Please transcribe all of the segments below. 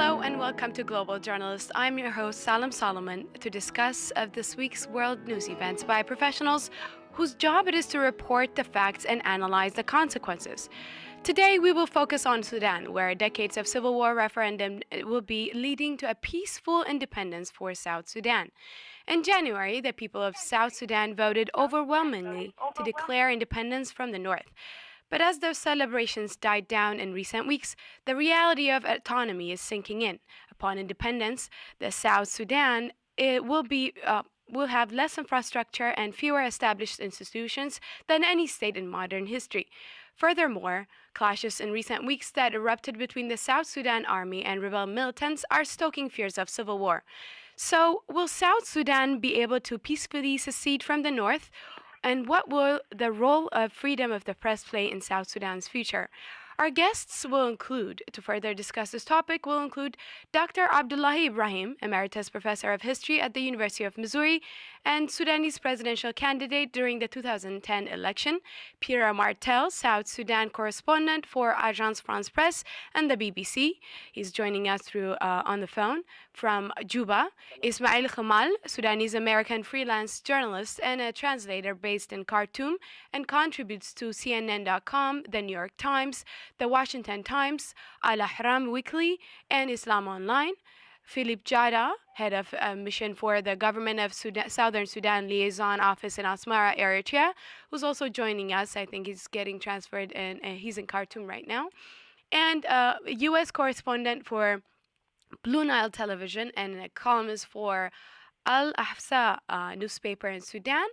Hello and welcome to Global Journalist. I'm your host Salam Solomon to discuss this week's world news events by professionals whose job it is to report the facts and analyze the consequences. Today we will focus on Sudan, where decades of civil war referendum will be leading to a peaceful independence for South Sudan. In January, the people of South Sudan voted overwhelmingly to declare independence from the north. But as those celebrations died down in recent weeks, the reality of autonomy is sinking in. Upon independence, the South Sudan will have less infrastructure and fewer established institutions than any state in modern history. Furthermore, clashes in recent weeks that erupted between the South Sudan army and rebel militants are stoking fears of civil war. So, will South Sudan be able to peacefully secede from the north? And what will the role of freedom of the press play in South Sudan's future? Our guests to further discuss this topic, will include Dr. Abdullahi Ibrahim, Emeritus Professor of History at the University of Missouri and Sudanese presidential candidate during the 2010 election, Peter Martel, South Sudan correspondent for Agence France Presse and the BBC. He's joining us on the phone from Juba. Ismail Khamal, Sudanese-American freelance journalist and a translator based in Khartoum and contributes to CNN.com, The New York Times, The Washington Times, Al-Ahram Weekly, and Islam Online. Philip Jada, head of mission for the government of Southern Sudan liaison office in Asmara, Eritrea, who's also joining us. I think he's getting transferred and he's in Khartoum right now. And U.S. correspondent for Blue Nile Television and a columnist for Al-Ahsa newspaper in Sudan.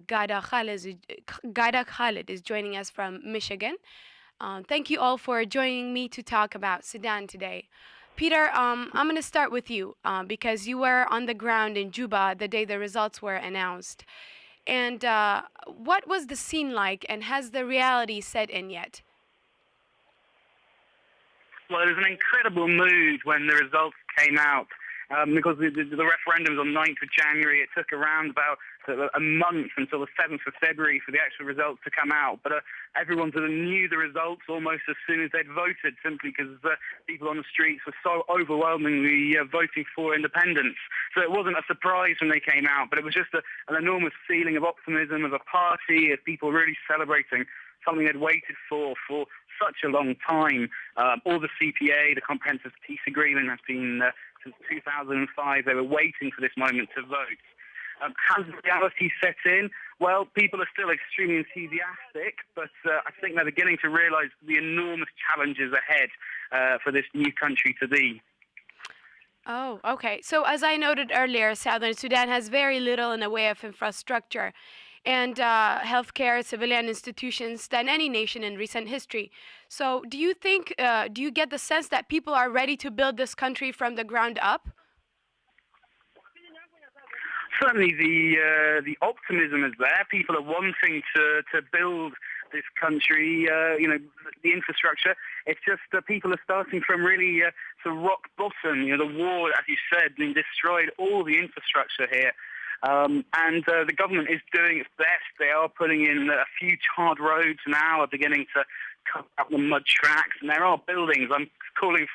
Gada Khalid is joining us from Michigan. Thank you all for joining me to talk about Sudan today. Peter, I'm going to start with you because you were on the ground in Juba the day the results were announced. And what was the scene like, and has the reality set in yet? Well, it was an incredible mood when the results came out. Because the referendum was on 9th of January, it took around about a month until the 7th of February for the actual results to come out. But everyone sort of knew the results almost as soon as they'd voted, simply because people on the streets were so overwhelmingly voting for independence. So it wasn't a surprise when they came out, but it was just an enormous feeling of optimism, of a party, of people really celebrating something they'd waited for such a long time. All the CPA, the Comprehensive Peace Agreement, has been since 2005. They were waiting for this moment to vote. Has reality set in? Well, people are still extremely enthusiastic, but I think they're beginning to realise the enormous challenges ahead for this new country to be. Oh, okay. So as I noted earlier, Southern Sudan has very little in the way of infrastructure and healthcare, civilian institutions than any nation in recent history. So do you get the sense that people are ready to build this country from the ground up? Certainly the optimism is there. People are wanting to build this country, the infrastructure. It's just that people are starting from really the rock bottom. The war, as you said, destroyed all the infrastructure here. And the government is doing its best. They are putting in a few tarred roads now, are beginning to cut out the mud tracks, and there are buildings. I'm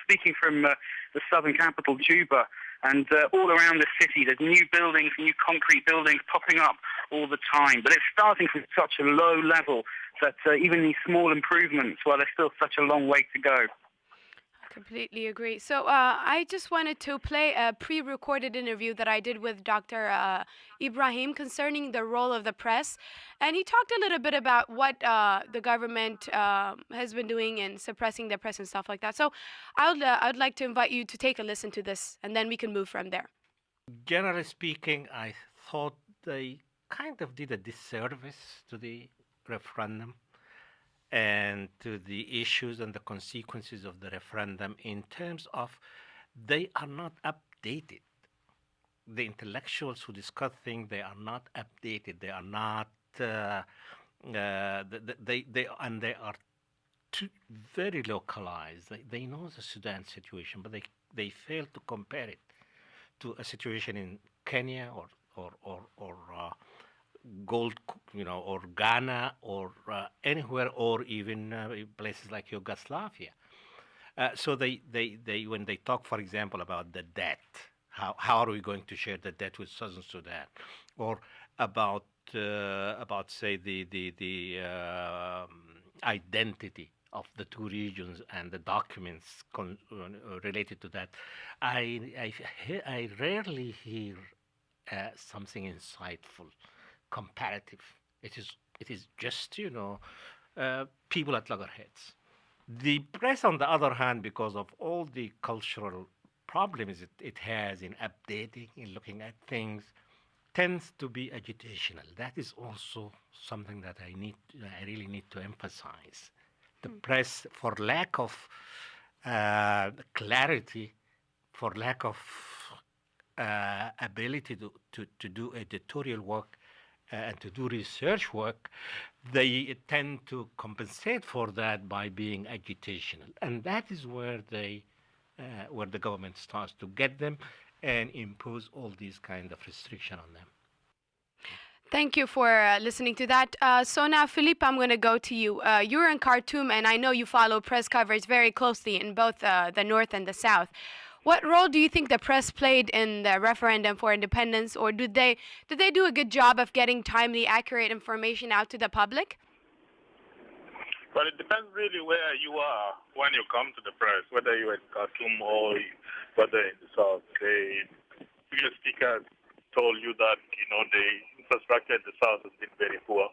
speaking from the southern capital, Juba, and all around the city there's new buildings, new concrete buildings popping up all the time. But it's starting from such a low level that even these small improvements, well, there's still such a long way to go. Completely agree. So I just wanted to play a pre-recorded interview that I did with Dr. Ibrahim concerning the role of the press. And he talked a little bit about what the government has been doing in suppressing the press and stuff like that. So I would like to invite you to take a listen to this, and then we can move from there. Generally speaking, I thought they kind of did a disservice to the referendum and to the issues and the consequences of the referendum in terms of they are not updated. The intellectuals who discuss things, they are not updated. They are not. They are very localized. They know the Sudan situation, but they fail to compare it to a situation in Kenya or gold, or Ghana or anywhere, or even places like Yugoslavia. So they when they talk, for example, about the debt, how are we going to share the debt with Southern Sudan, or about say the identity of the two regions and the documents related to that, I rarely hear something insightful, comparative. It is just people at loggerheads. The press, on the other hand, because of all the cultural problems it has in updating, in looking at things, tends to be agitational. That is also something that I really need to emphasize. The press, for lack of clarity, for lack of ability to do editorial work and to do research work, they tend to compensate for that by being agitational, and that is where the government starts to get them and impose all these kind of restriction on them. Thank you for listening to that. So now, Philippe, I'm going to go to you. You're in Khartoum, and I know you follow press coverage very closely in both the North and the South. What role do you think the press played in the referendum for independence, or did they do a good job of getting timely, accurate information out to the public? Well, it depends really where you are when you come to the press, whether you're in Khartoum or whether in the South. The previous speaker told you that, the infrastructure in the South has been very poor.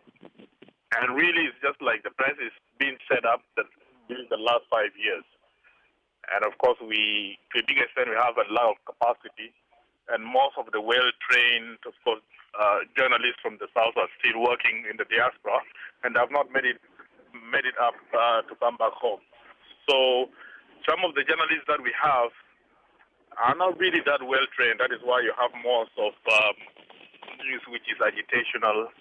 And really, it's just like the press is being set up during the last 5 years. And of course, to a big extent, we have a lot of capacity. And most of the well-trained, of course, journalists from the South are still working in the diaspora and have not made it up to come back home. So some of the journalists that we have are not really that well trained. That is why you have most of news which is agitational,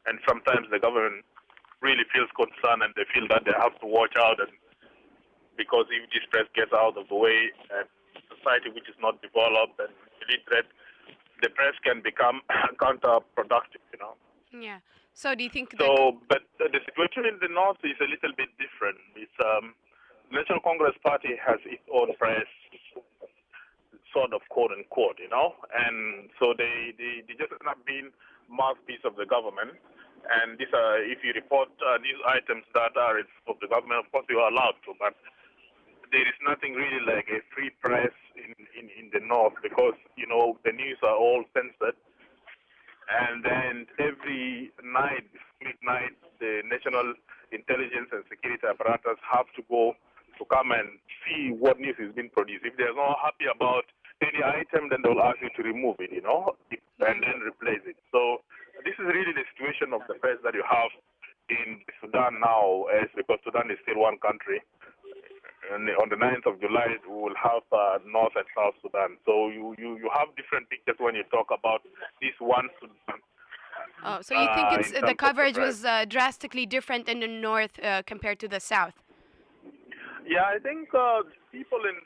and sometimes the government really feels concerned and they feel that they have to watch out, and because if this press gets out of the way and society which is not developed and illiterate, the press can become counterproductive, Yeah. So do you think but the situation in the North is a little bit different. It's National Congress Party has its own press, sort of, quote unquote, and so they just end up being mouthpiece of the government. And these are, if you report news items that are of the government, of course you are allowed to, but there is nothing really like a free press in the North, because the news are all censored. And then every night, midnight, the national intelligence and security apparatus have to go to come and see what news is being produced. If they're not happy about any item, then they'll ask you to remove it, and then replace it. So this is really the situation of the press that you have in Sudan now, because Sudan is still one country. And on the 9th of July, we will have North and South Sudan. So you have different pictures when you talk about this one Sudan. Oh, so you think the coverage was drastically different in the North compared to the South? Yeah, I think people in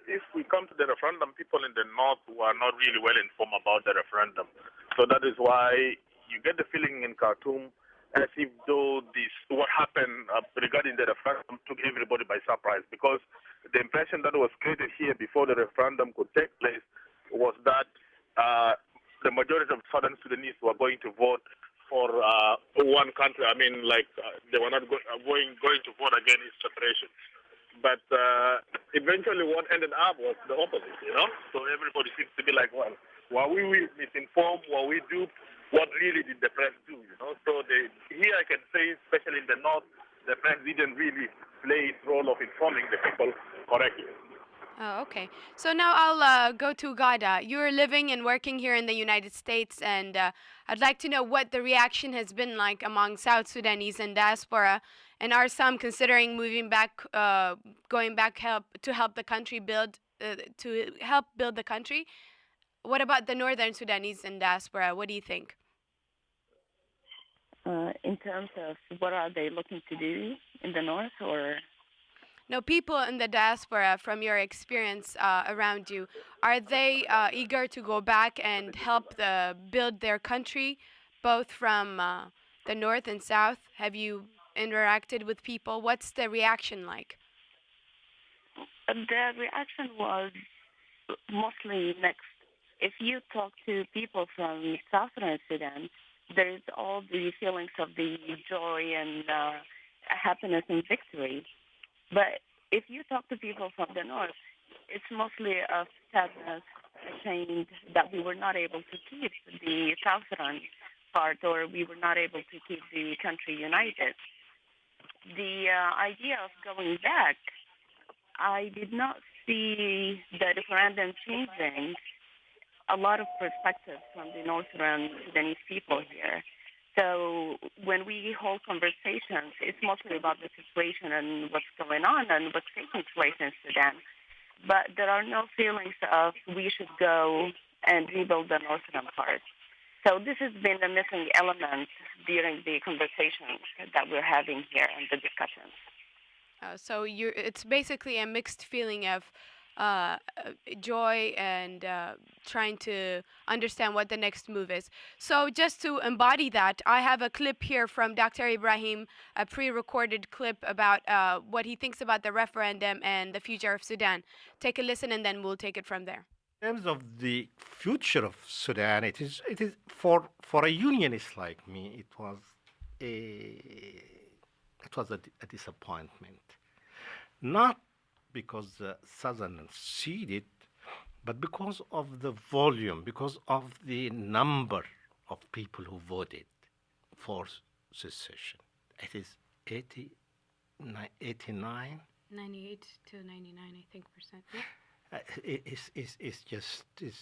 if we come to the referendum, people in the North were not really well informed about the referendum. So that is why you get the feeling in Khartoum as if though what happened regarding the referendum took everybody by surprise, because the impression that was created here before the referendum could take place was that the majority of Southern Sudanese were going to vote for one country. I mean, they were not going to vote against separation. But eventually what ended up was the opposite, So everybody seems to be like, well, were we misinformed? Were we duped? What really did the press do, So here I can say, especially in the North, the press didn't really play its role of informing the people correctly. Oh, okay. So now I'll go to Gada. You're living and working here in the United States, and I'd like to know what the reaction has been like among South Sudanese and diaspora, and are some considering moving back, going back to help the country build the country? What about the Northern Sudanese and diaspora? What do you think? In terms of what are they looking to do in the North, or? No, people in the diaspora, from your experience around you, are they eager to go back and help build their country, both from the North and South? Have you interacted with people? What's the reaction like? But the reaction was mostly mixed. If you talk to people from Southern Sudan, there's all the feelings of the joy and happiness and victory. But if you talk to people from the north, it's mostly of sadness, ashamed that we were not able to keep the Southern part, or we were not able to keep the country united. The idea of going back, I did not see the referendum changing a lot of perspectives from the Northern Sudanese people here. So when we hold conversations, it's mostly about the situation and what's going on and what's taking place in Sudan. But there are no feelings of we should go and rebuild the northern part. So this has been a missing element during the conversations that we're having here and the discussions. So it's basically a mixed feeling of uh, joy and trying to understand what the next move is. So just to embody that, I have a clip here from Dr. Ibrahim, a pre-recorded clip about what he thinks about the referendum and the future of Sudan. Take a listen and then we'll take it from there. In terms of the future of Sudan, it is for a unionist like me, it was a disappointment. Not because the Southerners ceded, but because of the volume, because of the number of people who voted for secession. It is 89. 98 to 99, I think, percent. Yeah. It's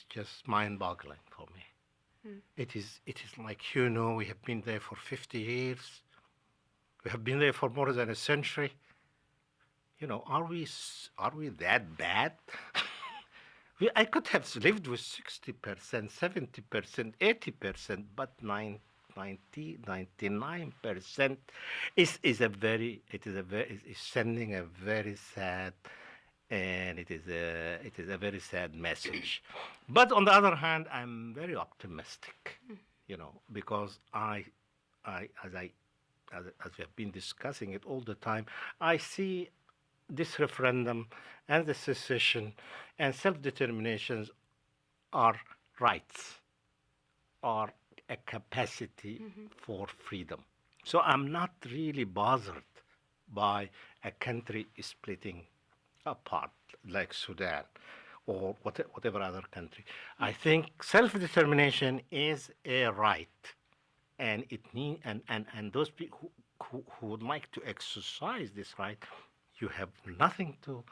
just mind-boggling for me. It is like, we have been there for 50 years. We have been there for more than a century. Are we that bad? I could have lived with 60%, 70%, 80%, but 99% is sending a very sad, and it is a very sad message. But on the other hand, I'm very optimistic, because as we have been discussing it all the time, I see this referendum and the secession and self-determinations are rights, are a capacity for freedom. So I'm not really bothered by a country splitting apart like Sudan or whatever other country. I think self-determination is a right, and and those people who would like to exercise this right, you have nothing to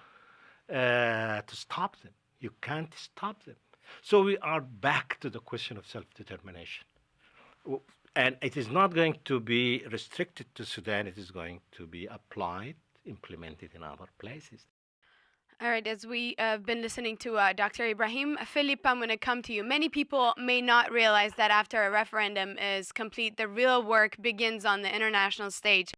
stop them. You can't stop them. So we are back to the question of self-determination. And it is not going to be restricted to Sudan. It is going to be applied, implemented in other places. All right, as we have been listening to Dr. Ibrahim, Philip, I'm going to come to you. Many people may not realize that after a referendum is complete, the real work begins on the international stage.